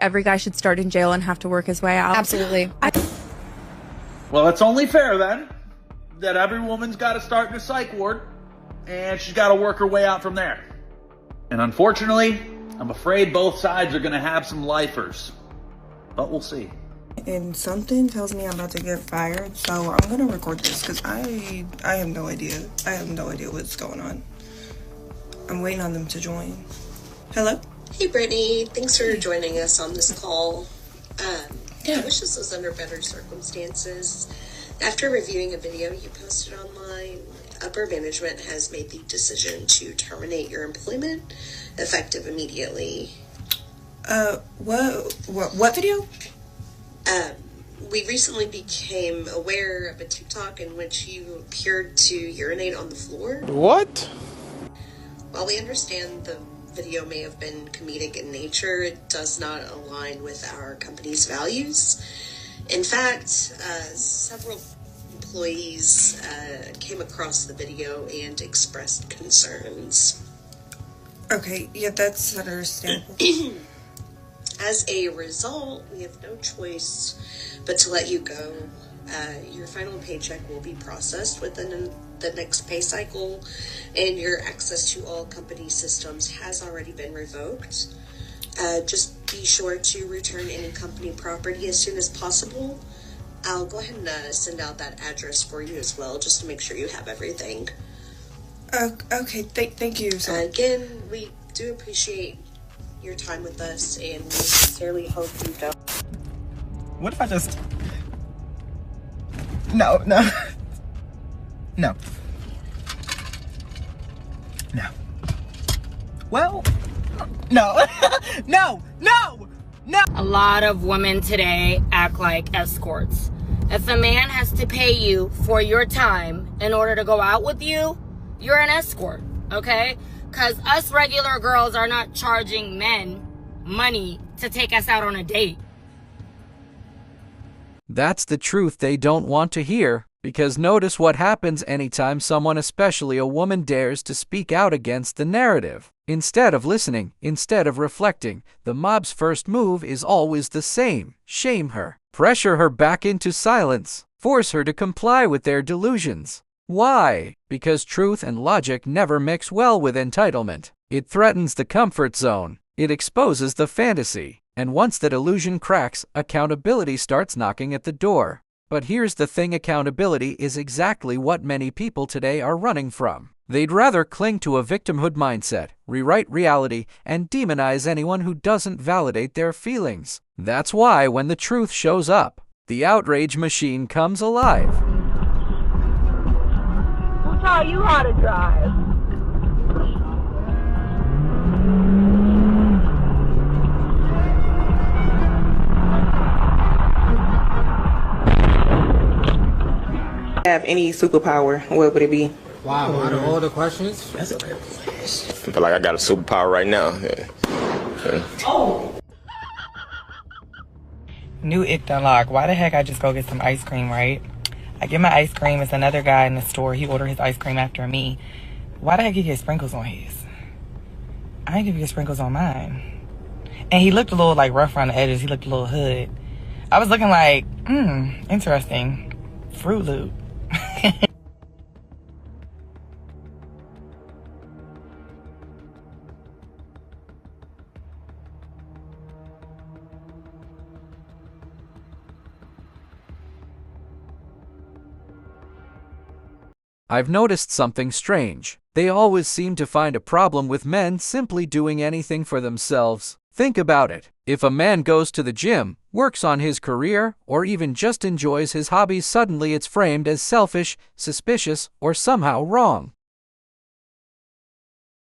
every guy should start in jail and have to work his way out. Absolutely. Well, it's only fair then that every woman's got to start in a psych ward and she's got to work her way out from there. And unfortunately, I'm afraid both sides are going to have some lifers. But we'll see. And something tells me I'm about to get fired, so I'm going to record this because I have no idea. I have no idea what's going on. I'm waiting on them to join. Hello? Hey, Brittany. Thanks for joining us on this call. I wish this was under better circumstances. After reviewing a video you posted online, upper management has made the decision to terminate your employment effective immediately. What video? We recently became aware of a TikTok in which you appeared to urinate on the floor. What? While we understand the video may have been comedic in nature, it does not align with our company's values. In fact, several employees came across the video and expressed concerns. Okay, yeah, that's understandable. As a result, we have no choice but to let you go. Your final paycheck will be processed within the next pay cycle, and your access to all company systems has already been revoked. Just be sure to return any company property as soon as possible. I'll go ahead and send out that address for you as well, just to make sure you have everything. Okay, thank you. Again, we do appreciate your time with us, and we sincerely hope you don't. What if I just... No. No. Well, no. No. A lot of women today act like escorts. If a man has to pay you for your time in order to go out with you, you're an escort, okay? Because us regular girls are not charging men money to take us out on a date. That's the truth they don't want to hear, because notice what happens anytime someone, especially a woman, dares to speak out against the narrative. Instead of listening, instead of reflecting, the mob's first move is always the same: shame her, pressure her back into silence, force her to comply with their delusions. Why? Because truth and logic never mix well with entitlement. It threatens the comfort zone. It exposes the fantasy. And once that illusion cracks, accountability starts knocking at the door. But here's the thing: accountability is exactly what many people today are running from. They'd rather cling to a victimhood mindset, rewrite reality, and demonize anyone who doesn't validate their feelings. That's why when the truth shows up, the outrage machine comes alive. Who taught you how to drive? Have any superpower, what would it be? Wow, out of all the questions? That's a good place. I feel like I got a superpower right now. Oh! New ick unlock. Why the heck I just go get some ice cream, right? I get my ice cream. It's another guy in the store. He ordered his ice cream after me. Why the heck he get sprinkles on his? I didn't even get sprinkles on mine. And he looked a little like rough around the edges. He looked a little hood. I was looking like, interesting. Fruit Loop. I've noticed something strange. They always seem to find a problem with men simply doing anything for themselves. Think about it. If a man goes to the gym, works on his career, or even just enjoys his hobbies, suddenly it's framed as selfish, suspicious, or somehow wrong.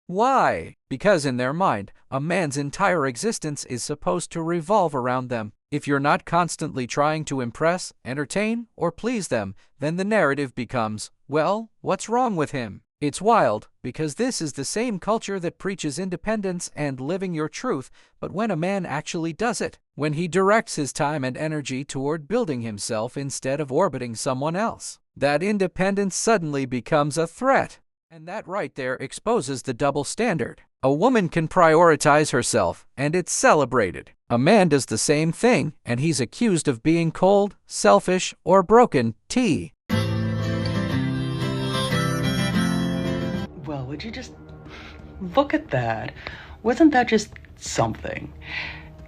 Why? Because in their mind, a man's entire existence is supposed to revolve around them. If you're not constantly trying to impress, entertain, or please them, then the narrative becomes, well, what's wrong with him? It's wild, because this is the same culture that preaches independence and living your truth, but when a man actually does it, when he directs his time and energy toward building himself instead of orbiting someone else, that independence suddenly becomes a threat. And that right there exposes the double standard. A woman can prioritize herself, and it's celebrated. A man does the same thing, and he's accused of being cold, selfish, or broken. Well, would you just look at that? Wasn't that just something?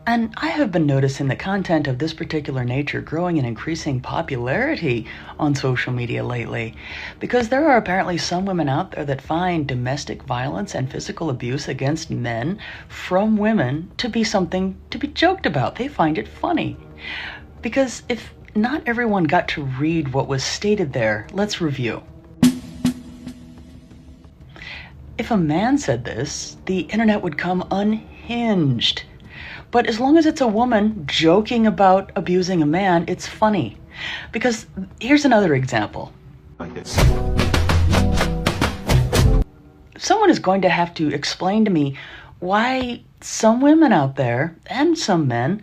And I have been noticing the content of this particular nature growing in increasing popularity on social media lately, because there are apparently some women out there that find domestic violence and physical abuse against men from women to be something to be joked about. They find it funny. Because if not everyone got to read what was stated there, let's review. If a man said this, the internet would come unhinged. But as long as it's a woman joking about abusing a man, it's funny. Because here's another example. Someone is going to have to explain to me why some women out there, and some men,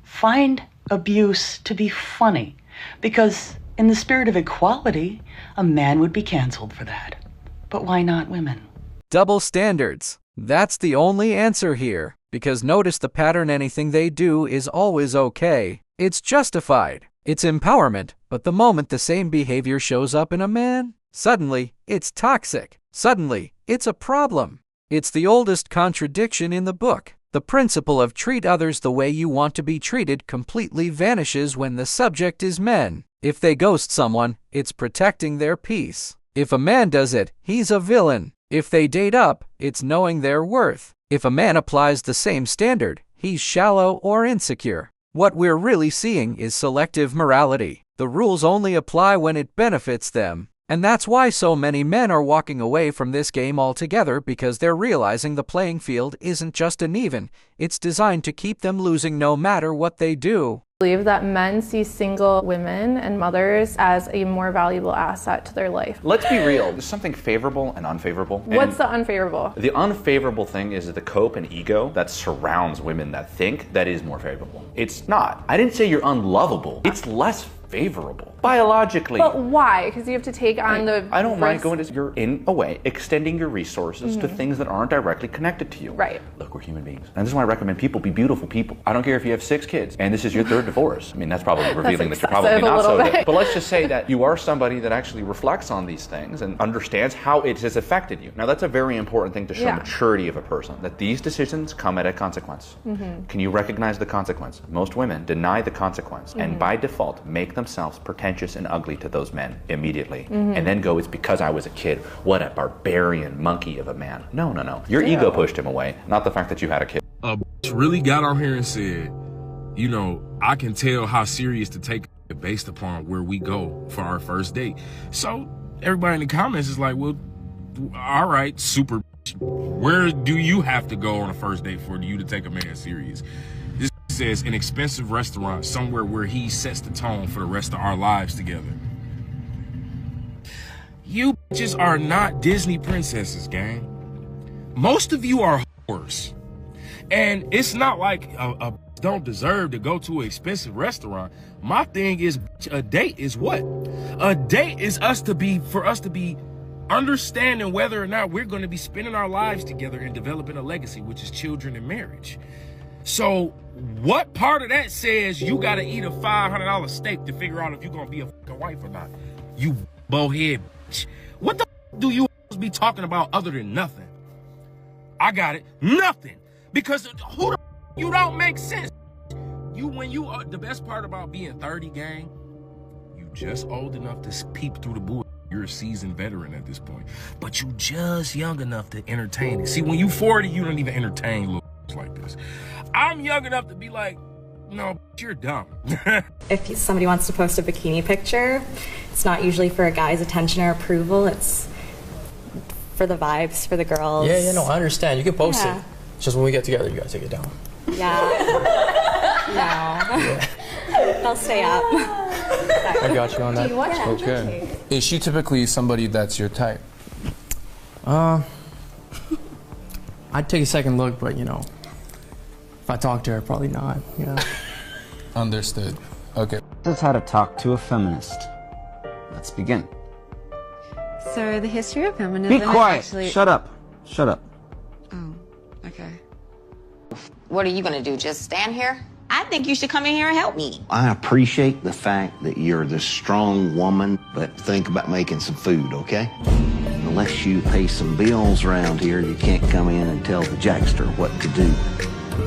find abuse to be funny. Because in the spirit of equality, a man would be canceled for that. But why not women? Double standards. That's the only answer here. Because notice the pattern: anything they do is always okay. It's justified. It's empowerment. But the moment the same behavior shows up in a man, suddenly it's toxic. Suddenly it's a problem. It's the oldest contradiction in the book. The principle of treat others the way you want to be treated completely vanishes when the subject is men. If they ghost someone, it's protecting their peace. If a man does it, he's a villain. If they date up, it's knowing their worth. If a man applies the same standard, he's shallow or insecure. What we're really seeing is selective morality. The rules only apply when it benefits them. And that's why so many men are walking away from this game altogether, because they're realizing the playing field isn't just uneven, it's designed to keep them losing no matter what they do. I believe that men see single women and mothers as a more valuable asset to their life. Let's be real. There's something favorable and unfavorable. What's the unfavorable? The unfavorable thing is the cope and ego that surrounds women that think that is more favorable. It's not. I didn't say you're unlovable. It's less favorable biologically. But why? Because you have to take on the I don't mind going to, you're in a way extending your resources to things that aren't directly connected to you. Right. Look, we're human beings. And this is why I recommend people be beautiful people. I don't care if you have 6 kids and this is your 3rd divorce. I mean, that's probably revealing that you're probably not so good. But let's just say that you are somebody that actually reflects on these things and understands how it has affected you. Now, that's a very important thing to show maturity of a person, that these decisions come at a consequence. Can you recognize the consequence? Most women deny the consequence and by default make themselves pretentious and ugly to those men immediately, and then go, it's because I was a kid. What a barbarian monkey of a man. No. Your ego pushed him away, not the fact that you had a kid. Really got on here and said, you know, I can tell how serious to take it based upon where we go for our first date. So everybody in the comments is like, well, all right, super. Where do you have to go on a first date for you to take a man serious? This says an expensive restaurant, somewhere where he sets the tone for the rest of our lives together. You bitches are not Disney princesses, gang. Most of you are whores. And it's not like a don't deserve to go to an expensive restaurant. My thing is, a date is what? A date is for us to be understanding whether or not we're going to be spending our lives together and developing a legacy, which is children and marriage. So what part of that says you got to eat a $500 steak to figure out if you're going to be a fucking wife or not? You bowhead bitch. What the do you be talking about other than nothing? I got it. Nothing. Because who the you don't make sense. The best part about being 30, gang, you just old enough to peep through the bull. You're a seasoned veteran at this point, but you just young enough to entertain it. See, when you 40, you don't even entertain little like this. I'm young enough to be like, no, you're dumb. If somebody wants to post a bikini picture, it's not usually for a guy's attention or approval. It's for the vibes, for the girls. Yeah, no, I understand. You can post it. It's just when we get together, you gotta take it down. Yeah. No. Yeah. I'll stay up. I got you on that. Do you watch it? Okay. Is she typically somebody that's your type? I'd take a second look, but you know, if I talk to her, probably not. Yeah. Understood. Okay. That's how to talk to a feminist. Let's begin. So the history of feminism. Be quiet. Actually... Shut up. Shut up. Oh. Okay. What are you gonna do, just stand here? I think you should come in here and help me. I appreciate the fact that you're this strong woman, but think about making some food, okay? Unless you pay some bills around here, you can't come in and tell the Jackster what to do.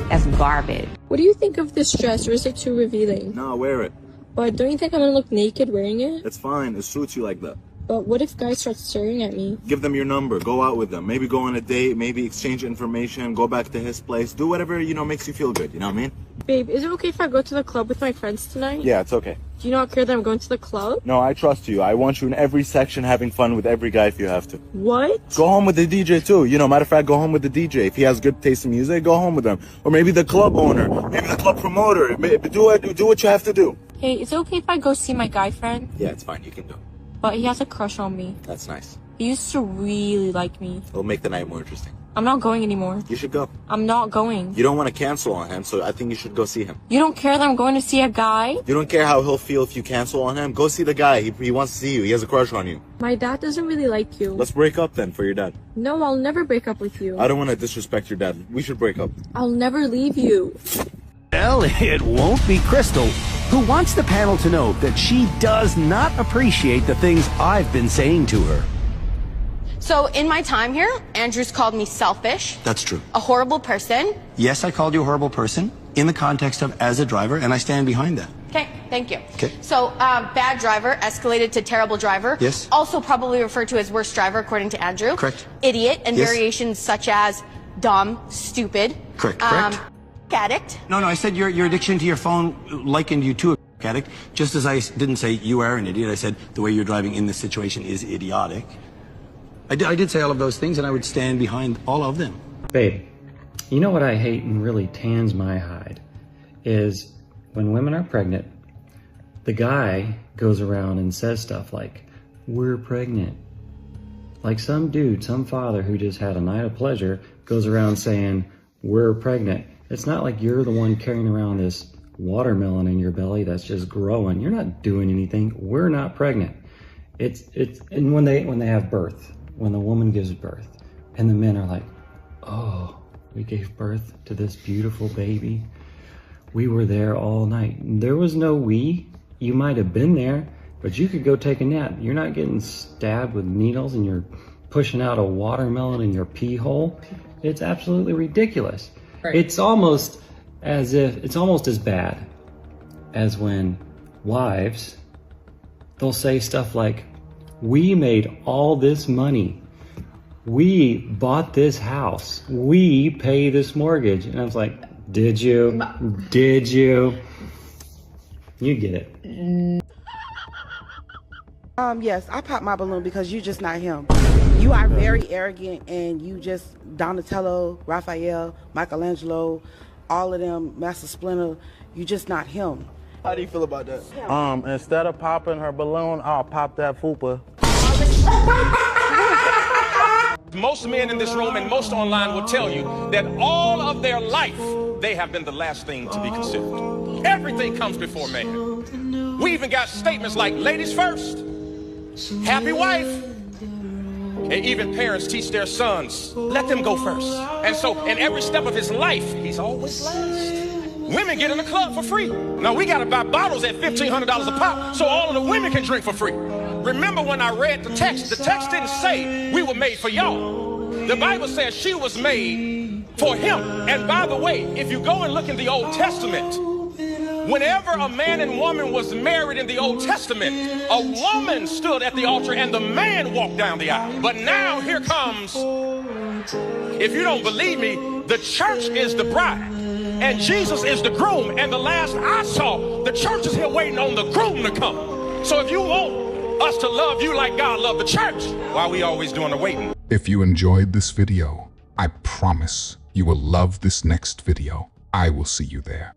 That's garbage. What do you think of this dress, or is it too revealing? No, wear it. But don't you think I'm gonna look naked wearing it? It's fine. It suits you like that. But what if guys start staring at me? Give them your number. Go out with them. Maybe go on a date. Maybe exchange information. Go back to his place. Do whatever, makes you feel good. You know what I mean? Babe, is it okay if I go to the club with my friends tonight? Yeah, it's okay. Do you not care that I'm going to the club? No, I trust you. I want you in every section having fun with every guy if you have to. What? Go home with the DJ too. Matter of fact, go home with the DJ. If he has good taste in music, go home with him. Or maybe the club owner. Maybe the club promoter. Do what you have to do. Hey, is it okay if I go see my guy friend? Yeah, it's fine. You can go. But he has a crush on me. That's nice. He used to really like me. It'll make the night more interesting. I'm not going anymore. You should go. I'm not going. You don't want to cancel on him, so I think you should go see him. You don't care that I'm going to see a guy? You don't care how he'll feel if you cancel on him? Go see the guy. He wants to see you. He has a crush on you. My dad doesn't really like you. Let's break up then for your dad. No, I'll never break up with you. I don't want to disrespect your dad. We should break up. I'll never leave you. Well, it won't be Crystal, who wants the panel to know that she does not appreciate the things I've been saying to her. So in my time here, Andrew's called me selfish, That's true. a horrible person. Yes, I called you a horrible person in the context of as a driver, and I stand behind that. Okay, thank you. Okay. So bad driver escalated to terrible driver. Yes. Also probably referred to as worst driver according to Andrew. Correct. Idiot and Yes. variations such as dumb, stupid. Correct. Addict. No, I said your addiction to your phone likened you to a addict, just as I didn't say you are an idiot. I said the way you're driving in this situation is idiotic. I did say all of those things, and I would stand behind all of them. Babe, you know what I hate and really tans my hide is when women are pregnant, the guy goes around and says stuff like, "We're pregnant." Like some dude, some father who just had a night of pleasure goes around saying, "We're pregnant." It's not like you're the one carrying around this watermelon in your belly that's just growing. You're not doing anything. We're not pregnant. And when they have birth, when the woman gives birth, and the men are like, "Oh, we gave birth to this beautiful baby. We were there all night." There was no we. You might have been there, but you could go take a nap. You're not getting stabbed with needles and you're pushing out a watermelon in your pee hole. It's absolutely ridiculous. Right. It's almost as bad as when wives, they'll say stuff like, "We made all this money. We bought this house. We pay this mortgage." And I was like, did you? Did you? You get it. Yes, I popped my balloon because you're just not him. You are very arrogant, and you just Donatello, Raphael, Michelangelo, all of them, Master Splinter. You're just not him. How do you feel about that? Instead of popping her balloon, I'll pop that fupa. Most men in this room and most online will tell you that all of their life, they have been the last thing to be considered. Everything comes before man. We even got statements like, ladies first, happy wife. And even parents teach their sons, let them go first. And so in every step of his life, he's always last. Women get in the club for free. Now we gotta buy bottles at $1,500 a pop so all of the women can drink for free. Remember when I read the text didn't say we were made for y'all. The Bible says she was made for him. And by the way, if you go and look in the Old Testament, whenever a man and woman was married in the Old Testament, a woman stood at the altar and the man walked down the aisle. But now here comes, if you don't believe me, the church is the bride and Jesus is the groom. And the last I saw, the church is here waiting on the groom to come. So if you want us to love you like God loved the church, why are we always doing the waiting? If you enjoyed this video, I promise you will love this next video. I will see you there.